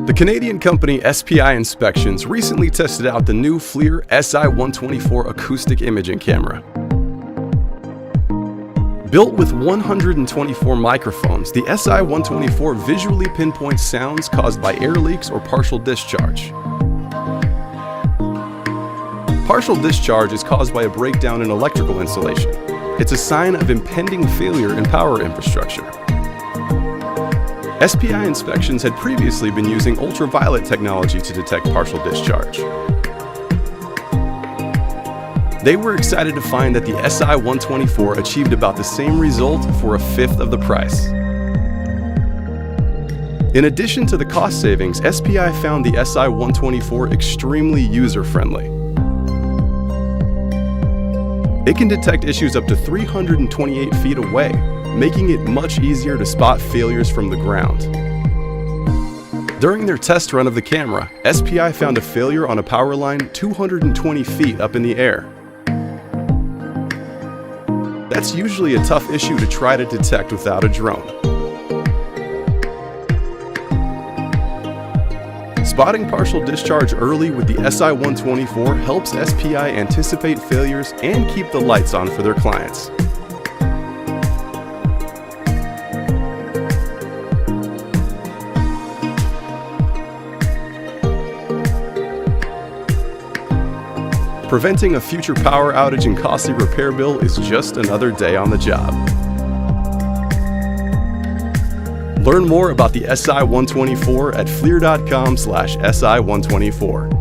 The Canadian company SPI Inspections recently tested out the new FLIR Si124 acoustic imaging camera. Built with 124 microphones, the Si124 visually pinpoints sounds caused by air leaks or partial discharge. Partial discharge is caused by a breakdown in electrical insulation. It's a sign of impending failure in power infrastructure. SPI Inspections had previously been using ultraviolet technology to detect partial discharge. They were excited to find that the Si124 achieved about the same result for a fifth of the price. In addition to the cost savings, SPI found the Si124 extremely user-friendly. It can detect issues up to 328 feet away, making it much easier to spot failures from the ground. During their test run of the camera, SPI found a failure on a power line 220 feet up in the air. That's usually a tough issue to try to detect without a drone. Spotting partial discharge early with the Si124 helps SPI anticipate failures and keep the lights on for their clients. Preventing a future power outage and costly repair bill is just another day on the job. Learn more about the Si124 at FLIR.com/Si124.